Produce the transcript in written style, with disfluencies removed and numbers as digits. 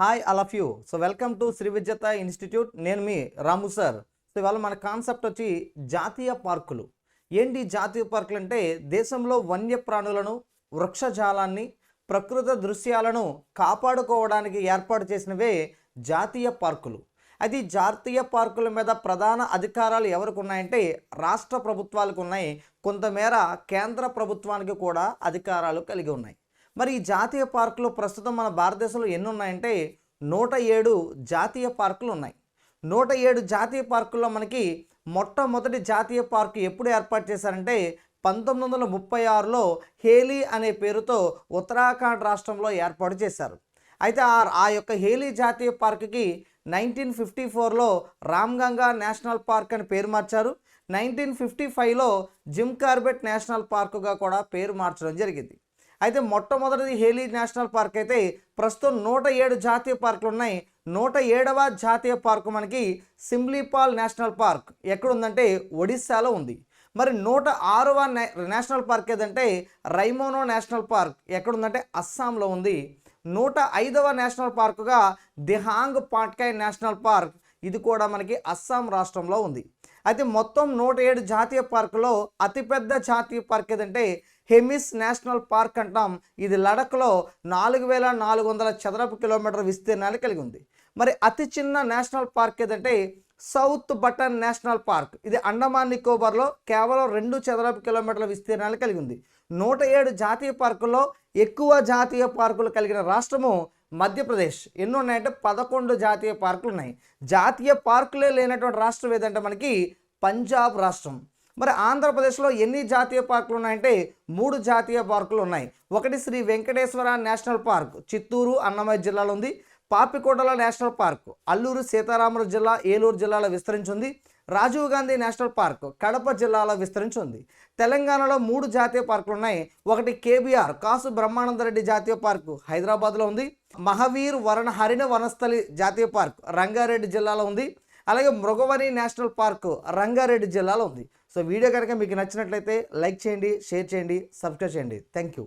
Hi all of you. Welcome to Shri Vidyata institute. నేను మీ రాము sir. ఇవాళ మన కాన్సెప్ట్ వచ్చి జాతీయ పార్కులు. ఏంటి జాతీయ పార్కులు అంటే దేశంలో వన్యప్రాణులను, వృక్షజాలాన్ని, ప్రకృతి దృశ్యాలను కాపాడుకోవడానికి ఏర్పాటు చేసినవే జాతీయ పార్కులు. అది జాతీయ పార్కుల మీద ప్రధాన అధికారాలు ఎవరికి ఉన్నాయంటే రాష్ట్ర ప్రభుత్వాలకు ఉన్నాయి. కొంతమేర కేంద్ర ప్రభుత్వానికి కూడా అధికారాలు కలిగి ఉన్నాయి. మరి ఈ జాతీయ పార్కులు ప్రస్తుతం మన భారతదేశంలో ఎన్ని ఉన్నాయంటే 107 జాతీయ పార్కులు ఉన్నాయి. 107 జాతీయ పార్కుల్లో మనకి మొట్టమొదటి జాతీయ పార్కు ఎప్పుడు ఏర్పాటు చేశారంటే 1936లో హేలీ అనే పేరుతో ఉత్తరాఖండ్ రాష్ట్రంలో ఏర్పాటు చేశారు. అయితే ఆ యొక్క హేలీ జాతీయ పార్కుకి 1954లో రామ్గంగా నేషనల్ పార్క్ అని పేరు మార్చారు. 1955లో జిమ్ కార్బెట్ నేషనల్ పార్కుగా కూడా పేరు మార్చడం జరిగింది. అయితే మొట్టమొదటిది హేలీ నేషనల్ పార్క్ అయితే ప్రస్తుతం 107 జాతీయ పార్కులు ఉన్నాయి. 107వ జాతీయ పార్కు మనకి సిమ్లీపాల్ నేషనల్ పార్క్ ఎక్కడుందంటే ఒడిస్సాలో ఉంది. మరి 106వ నేషనల్ పార్క్ ఏదంటే రైమోనో నేషనల్ పార్క్ ఎక్కడుందంటే అస్సాంలో ఉంది. 105వ నేషనల్ పార్కుగా దిహాంగ్ పాట్కాయ్ నేషనల్ పార్క్, ఇది కూడా మనకి అస్సాం రాష్ట్రంలో ఉంది. అయితే మొత్తం 107 జాతీయ పార్కులో అతిపెద్ద జాతీయ పార్క్ ఏదంటే హెమిస్ నేషనల్ పార్క్ అంటాం. ఇది లడఖ్లో 4400 చదరపు కిలోమీటర్ విస్తీర్ణాన్ని కలిగి ఉంది. మరి అతి చిన్న నేషనల్ పార్క్ ఏదంటే సౌత్ బటన్ నేషనల్ పార్క్, ఇది అండమాన్ నికోబార్లో కేవలం 2 చదరపు కిలోమీటర్ల విస్తీర్ణాన్ని కలిగి ఉంది. 107 జాతీయ పార్కుల్లో ఎక్కువ జాతీయ పార్కులు కలిగిన రాష్ట్రము మధ్యప్రదేశ్. ఎన్ని ఉన్నాయంటే 11 జాతీయ పార్కులు ఉన్నాయి. జాతీయ పార్కులే లేనటువంటి రాష్ట్రం ఏదంటే మనకి పంజాబ్ రాష్ట్రం. మరి ఆంధ్రప్రదేశ్లో ఎన్ని జాతీయ పార్కులు ఉన్నాయంటే 3 జాతీయ పార్కులు ఉన్నాయి. ఒకటి శ్రీ వెంకటేశ్వర నేషనల్ పార్క్ చిత్తూరు, అన్నమయ్య జిల్లాలో ఉంది. పాపికోటల నేషనల్ పార్క్ అల్లూరు సీతారామరాజు జిల్లా, ఏలూరు జిల్లాలో విస్తరించింది. రాజీవ్ గాంధీ నేషనల్ పార్క్ కడప జిల్లాలో విస్తరించింది. తెలంగాణలో 3 జాతీయ పార్కులు ఉన్నాయి. ఒకటి కేబీఆర్ కాసు బ్రహ్మానందరెడ్డి జాతీయ పార్కు హైదరాబాద్లో ఉంది. మహావీర్ హరిణ వనస్థలి జాతీయ పార్క్ రంగారెడ్డి జిల్లాలో ఉంది. అలాగే మృగవని నేషనల్ పార్కు రంగారెడ్డి జిల్లాలో ఉంది. వీడియో కనుక మీకు నచ్చినట్లయితే లైక్ చేయండి, షేర్ చేయండి, సబ్స్క్రైబ్ చేయండి. Thank you.